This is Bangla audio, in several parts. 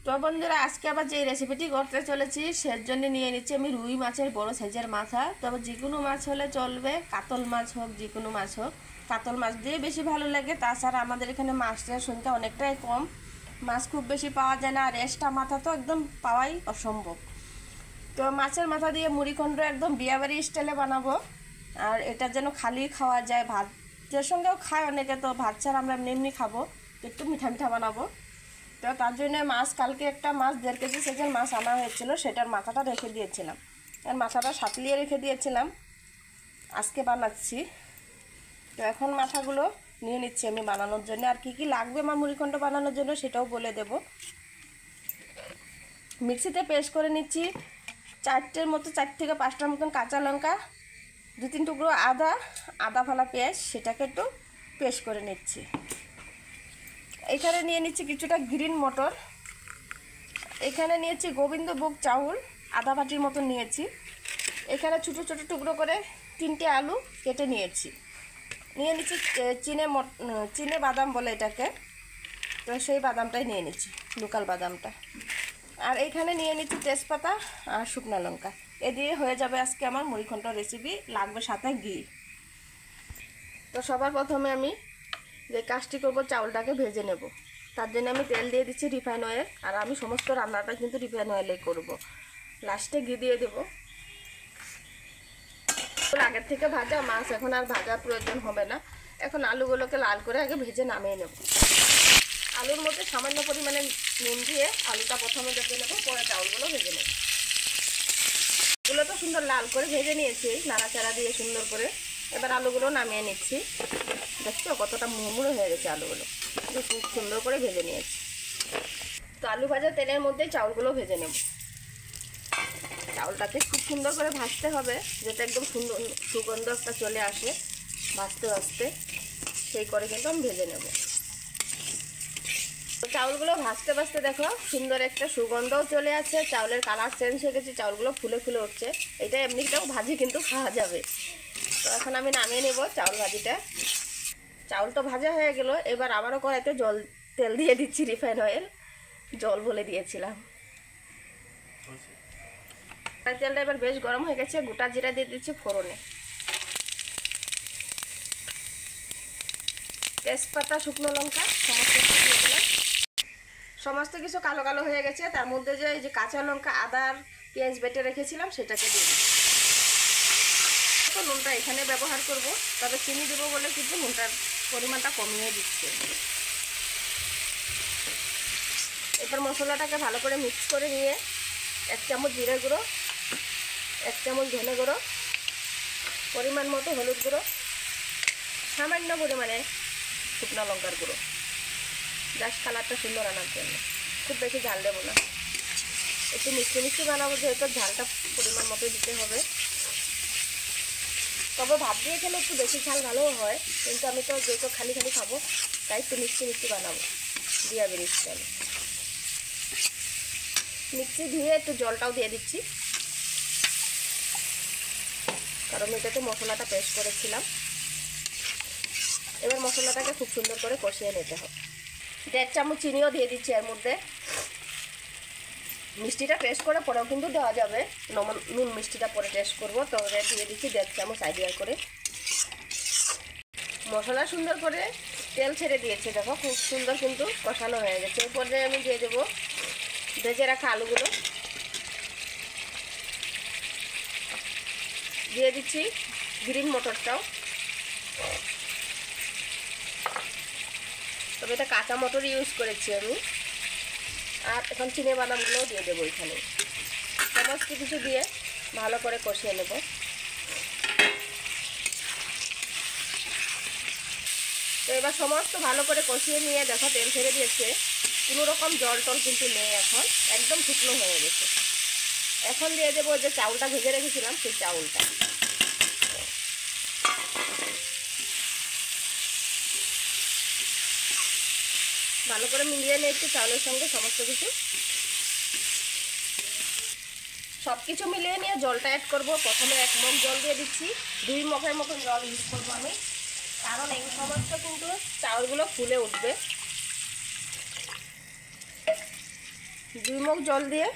তো বন্ধুরা আজকে আবার যে রেসিপিটি করতে চলেছি সের জন্য নিয়ে নিচ্ছি আমি রুই মাছের বড় সাইজের মাথা। তবে যে কোনো মাছ হলে চলবে, কাতল মাছ হোক যে কোনো মাছ হোক, কাতল মাছ দিয়ে বেশি ভালো লাগে। তাছাড়া আমাদের এখানে মাছের সংখ্যা অনেকটাই কম, মাছ খুব বেশি পাওয়া যায় না, আর এক্সট্রা মাথা তো একদম পাওয়াই অসম্ভব। তো মাছের মাথা দিয়ে মুড়িঘণ্ট একদম বিয়াবাড়ি স্টাইলে বানাবো। আর এটা যেন খালি খাওয়া যায়, ভাতের সঙ্গেও খায় অনেকে, তো ভাত ছাড়া আমরা এমনি খাবো, একটু মিঠা মিঠা বানাবো। তো তার জন্য মাছ, কালকে একটা মাছ 1.5 কেজি সাইজের মাছ আনা হয়েছিল, সেটার মাথাটা রেখে দিয়েছিলাম, আর মাথাটা সাতলিয়ে রেখে দিয়েছিলাম, আজকে বানাচ্ছি। তো এখন মাথাগুলো নিয়ে নিচ্ছি আমি বানানোর জন্য। আর কি কি লাগবে আমার মুড়িঘণ্ট বানানোর জন্য সেটাও বলে দেব। মিক্সিতে পেস্ট করে নিচ্ছি 4 থেকে 5টার মতন কাঁচা লঙ্কা, 2-3 টুকরো আদা ফালা পেঁয়াজ, সেটাকে একটু পেস্ট করে নিচ্ছি। এখানে নিয়ে নিচ্ছি কিছুটা গ্রিন মটর, এখানে নিয়েছি গোবিন্দভোগ চাউল আধা বাটির মতো নিয়েছি। এখানে ছোটো ছোটো টুকরো করে 3টে আলু কেটে নিয়েছি। নিয়ে নিচ্ছি চিনে বাদাম বলে এটাকে, তো সেই বাদামটাই নিয়ে নিচ্ছি, লোকাল বাদামটা। আর এইখানে নিয়ে নিচ্ছি তেজপাতা আর শুকনো লঙ্কা। এ দিয়ে হয়ে যাবে আজকে আমার মুড়িঘণ্ট রেসিপি। লাগবে সাথে ঘি। তো সবার প্রথমে আমি যে কাজটি করবো, চাউলটাকে ভেজে নেব। তার জন্য আমি তেল দিয়ে দিচ্ছি রিফাইন অয়েল, আর আমি সমস্ত রান্নাটা কিন্তু রিফাইন অয়েলে করব। লাস্টে ঘি দিয়ে দেব। আগের থেকে ভাজা মাছ, এখন আর ভাজার প্রয়োজন হবে না। এখন আলুগুলোকে লাল করে আগে ভেজে নামিয়ে নেব। আলুর মধ্যে সামান্য পরিমাণে নুন দিয়ে আলুটা প্রথমে ভেজে নেব, পরে চাউলগুলো ভেজে নেব। এগুলো তো সুন্দর লাল করে ভেজে নিয়েছি নাড়াচাড়া দিয়ে সুন্দর করে। এবার আলুগুলো নামিয়ে নিচ্ছি। দেখছো কতটা মুড়মুড়ে হয়ে গেছে আলুগুলো, খুব সুন্দর করে ভেজে নিয়েছি। তো আলু ভাজা তেলের মধ্যে চাউলগুলো ভেজে নেব। চাউলটাকে খুব সুন্দর করে ভাজতে হবে, যেটা একদম সুন্দর সুগন্ধ একটা চলে আসে ভাজতে ভাজতে, সেই করে কিন্তু আমি ভেজে নেব। তো চাউলগুলো ভাজতে ভাজতে দেখো সুন্দর একটা সুগন্ধও চলে আসছে, চাউলের কালার চেঞ্জ হয়ে গেছে, চাউলগুলো ফুলে ফুলে উঠছে। এটা এমনিটাও ভাজি কিন্তু খাওয়া যাবে। তো এখন আমি নামিয়ে নেব চাউল ভাজিটা। চাউল তো ভাজা হয়ে গেল, এবার আবারও কড়াইতে তেল দিয়ে দিচ্ছি রিফাইন অয়েল, জল বলে দিয়েছিলাম। তেলটা এবার বেশ গরম হয়ে গেছে, গোটা জিরা দিয়ে দিচ্ছি ফোড়নে, তেজপাতা শুকনো লঙ্কা সমস্ত কিছু কালো কালো হয়ে গেছে। তার মধ্যে যে কাঁচা লঙ্কা আদার পেঁয়াজ বেটে রেখেছিলাম সেটাকে দিয়ে দিচ্ছি। তো নুনটা এখানে ব্যবহার করব, তবে চিনি দেবো বলে কিন্তু নুনটার পরিমাণটা কমিয়ে দিচ্ছে। এবার মশলাটাকে ভালো করে মিক্স করে নিয়ে 1 চামচ জিরে গুঁড়ো, 1 চামচ ধনে গুঁড়ো, পরিমাণ মতো হলুদ গুঁড়ো, সামান্য পরিমাণে শুকনো লঙ্কার গুঁড়ো, জাস্ট কালারটা সুন্দর আনার জন্য। খুব বেশি ঝাল দেবো না, একটু মিষ্টি মিষ্টি বানাবো যেহেতু ঝালটা পরিমাণ মতো দিতে হবে। তবে ভাত দিয়ে খেলে একটু বেশি ঝাল ভালোও হয়, কিন্তু আমি তো যেহেতু খালি খালি খাবো তাই একটু মিষ্টি মিষ্টি বানাবো দিয়া বেরিয়ে চলে। মিক্সি ধুয়ে একটু জলটাও দিয়ে দিচ্ছি, কারণ এটাতে মশলাটা পেস্ট করেছিলাম। এবার মশলাটাকে খুব সুন্দর করে কষিয়ে নিতে হবে। 1.5 চামচ চিনিও দিয়ে দিচ্ছি এর মধ্যে। মিষ্টিটা টেস্ট করে পরেও কিন্তু দেওয়া যাবে, নুন মিষ্টিটা পরে টেস্ট করবো। তো দিয়ে দিচ্ছি 1.5 চামচ আইডিয়া করে। মশলা সুন্দর করে তেল ছেড়ে দিয়েছে, দেখো খুব সুন্দর কিন্তু কষানো হয়ে গেছে। এরপরে আমি দিয়ে দেবো ভেজে রাখা আলুগুলো, দিয়ে দিচ্ছি গ্রিন মটরটাও। তবে এটা কাঁচা মটর ইউজ করেছি আমি। আর এখন চিনে বাদামগুলোও দিয়ে দেবো এখানে। সমস্ত কিছু দিয়ে ভালো করে কষিয়ে নেব। তো এবার সমস্ত ভালো করে কষিয়ে নিয়ে দেখো তেল ছেড়ে দিয়েছে, কোনো রকম জল টল কিন্তু নেই, এখন একদম শুকনো হয়ে গেছে। এখন দিয়ে দেবো যে চাউলটা ভেজে রেখেছিলাম সেই চাউলটা। ভালো করে মিলিয়ে নিয়ে একটু চাউলের সঙ্গে সমস্ত কিছু, সব কিছু মিলিয়ে নিয়ে জলটা অ্যাড করবো। প্রথমে 1 মগ জল দিয়ে দিচ্ছি, 2 মগের মতন জল ইউজ করবো আমি, কারণ এই সমস্ত কিন্তু চাউলগুলো ফুলে উঠবে। 2 মগ জল দিয়ে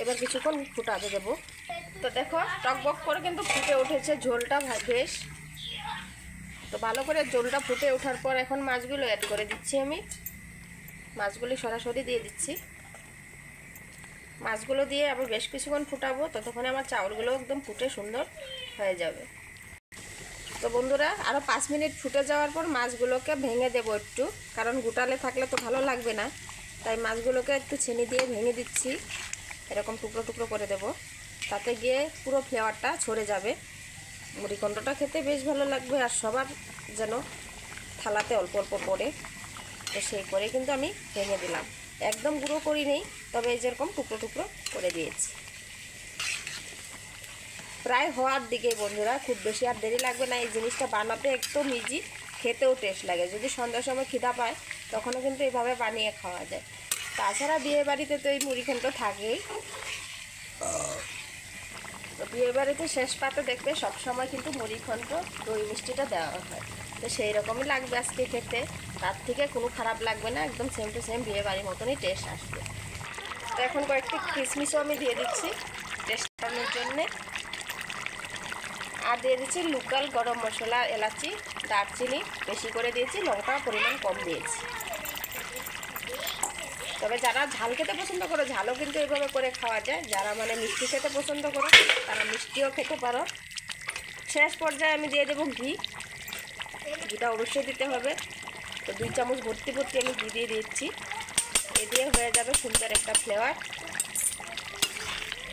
এবার কিছুক্ষণ ফুটাতে দেবো। তো দেখো টকবক করে কিন্তু ফুটে উঠেছে ঝোলটা বেশ। তো ভালো করে ঝোলটা ফুটে ওঠার পর এখন মাছগুলো অ্যাড করে দিচ্ছি। আমি মাছগুলি সরাসরি দিয়ে দিচ্ছি। মাছগুলো দিয়ে আবার বেশ কিছুক্ষণ ফুটাবো, ততক্ষণে আমার চাউলগুলো একদম ফুটে সুন্দর হয়ে যাবে। তো বন্ধুরা আরও 5 মিনিট ফুটে যাওয়ার পর মাছগুলোকে ভেঙে দেবো একটু, কারণ গোটালে থাকলে তো ভালো লাগবে না, তাই মাছগুলোকে একটু ছেনি দিয়ে ভেঙে দিচ্ছি। এরকম টুকরো টুকরো করে দেব, তাতে গিয়ে পুরো ফ্লেভারটা ছড়ে যাবে। মুড়িঘণ্টটা খেতে বেশ ভালো লাগবে আর সবার যেন থালাতে অল্প অল্প পড়ে। তো সেই করে কিন্তু আমি ভেঙে দিলাম, একদম গুঁড়ো করি নেই, তবে এই যেরকম টুকরো টুকরো করে দিয়েছি। প্রায় হওয়ার দিকে বন্ধুরা, খুব বেশি আর দেরি লাগবে না। এই জিনিসটা বানাতে একদম ইজি, খেতেও টেস্ট লাগে। যদি সন্ধ্যার সময় খিদা পায় তখনও কিন্তু এইভাবে বানিয়ে খাওয়া যায়। তাছাড়া বিয়ে বাড়িতে তো এই মুড়িঘণ্ট থাকেই। তো বিয়ে বাড়িতে শেষ পাতে দেখবে সবসময় কিন্তু মুড়িঘণ্ট দই মিষ্টিটা দেওয়া হয়। তো সেই রকমই লাগবে আজকে খেতে, তার থেকে কোনো খারাপ লাগবে না, একদম সেম টু সেম বিয়ে বাড়ির মতনই টেস্ট আসবে। তো এখন কয়েকটি কিশমিশও আমি দিয়ে দিচ্ছি টেস্ট করানোর জন্যে। আর দিয়ে দিচ্ছি লোকাল গরম মশলা, এলাচি, দারচিনি বেশি করে দিয়েছি, লঙ্কা পরিমাণ কম দিয়েছি। তবে যারা ঝাল খেতে পছন্দ করো ঝালও কিন্তু এইভাবে করে খাওয়া যায়। যারা মানে মিষ্টি খেতে পছন্দ করো তারা মিষ্টিও খেতে পারো। শেষ পর্যায়ে আমি দিয়ে দেবো ঘি। ঘিটা অবশ্যই দিতে হবে। তো 2 চামচ ভর্তি ভর্তি আমি ঘি দিয়ে দিচ্ছি। এ দিয়ে হয়ে যাবে সুন্দর একটা ফ্লেভার।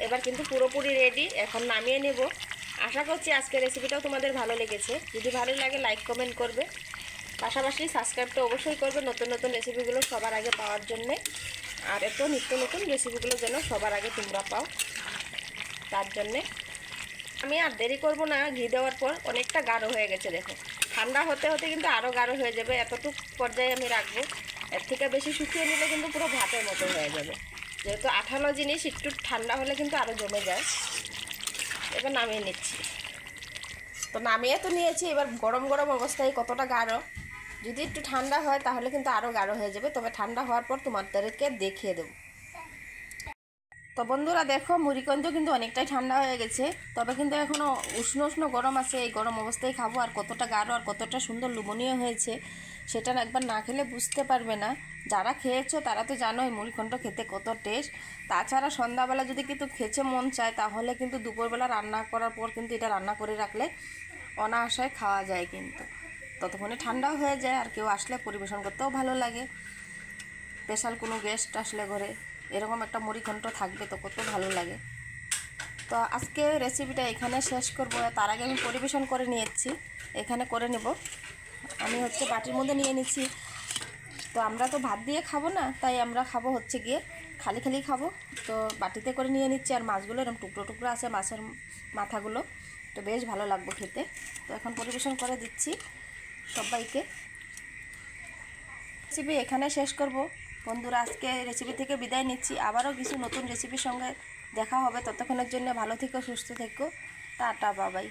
এবার কিন্তু পুরোপুরি রেডি, এখন নামিয়ে নেব। আশা করছি আজকের রেসিপিটাও তোমাদের ভালো লেগেছে। যদি ভালো লাগে লাইক কমেন্ট করবে, পাশাপাশি সাবস্ক্রাইবটা অবশ্যই করবে নতুন নতুন রেসিপিগুলো সবার আগে পাওয়ার জন্যে। আর এত নিত্য নতুন রেসিপিগুলো যেন সবার আগে তোমরা পাও, তার জন্যে আমি আর দেরি করব না। ঘি দেওয়ার পর অনেকটা গাঢ় হয়ে গেছে, দেখো। ঠান্ডা হতে হতে কিন্তু আরও গাঢ় হয়ে যাবে, এতটুকু পর্যায়ে আমি রাখবো। এর থেকে বেশি শুকিয়ে নিলে কিন্তু পুরো ভাতের মতো হয়ে যাবে। যেহেতু আঠালো জিনিস, একটু ঠান্ডা হলে কিন্তু আরও জমে যায়। এবার নামিয়ে নিচ্ছি। তো নামিয়ে তো নিয়েছি, এবার গরম গরম অবস্থায় কতটা গাঢ়। যদি একটু ঠান্ডা হয় তাহলে কিন্তু আরও গাঢ় হয়ে যাবে, তবে ঠান্ডা হওয়ার পর তোমাদেরকে দেখিয়ে দেবো। তো বন্ধুরা দেখো মুড়িঘণ্ট কিন্তু অনেকটাই ঠান্ডা হয়ে গেছে, তবে কিন্তু এখনও উষ্ণ উষ্ণ গরম আছে। এই গরম অবস্থায় খাবো, আর কতটা গাঢ় আর কতটা সুন্দর লুবনীয় হয়েছে সেটা একবার না খেলে বুঝতে পারবে না। যারা খেয়েছো তারা তো জানো এই মুড়িঘণ্ট খেতে কত টেস্ট। তাছাড়া সন্ধ্যাবেলা যদি কিন্তু খেতে মন চায় তাহলে কিন্তু দুপুরবেলা রান্না করার পর কিন্তু এটা রান্না করে রাখলে অনায়াসে খাওয়া যায়। কিন্তু ততক্ষণে ঠান্ডাও হয়ে যায়, আর কেউ আসলে পরিবেশন করতেও ভালো লাগে। স্পেশাল কোনো গেস্ট আসলে ঘরে এরকম একটা মুড়িঘণ্ট থাকবে তো কত ভালো লাগে। তো আজকে রেসিপিটা এখানে শেষ করব। তার আগে আমি পরিবেশন করে নিয়েছি, এখানে করে নেব। আমি হচ্ছে বাটির মধ্যে নিয়ে নিচ্ছি। তো আমরা তো ভাত দিয়ে খাবো না, তাই আমরা খাবো হচ্ছে গিয়ে খালি খালি খাবো। তো বাটিতে করে নিয়ে নিচ্ছি। আর মাছগুলো এরকম টুকরো টুকরো আছে, মাছের মাথাগুলো, তো বেশ ভালো লাগবে খেতে। তো এখন পরিবেশন করে দিচ্ছি সবাইকে। রেসিপি এখানে শেষ করব বন্ধুরা। আজকে রেসিপি থেকে বিদায় নিচ্ছি, আবারও কিছু নতুন রেসিপির সঙ্গে দেখা হবে। ততক্ষণের জন্য ভালো থেকো, সুস্থ থেকো, টাটা, বাবাই।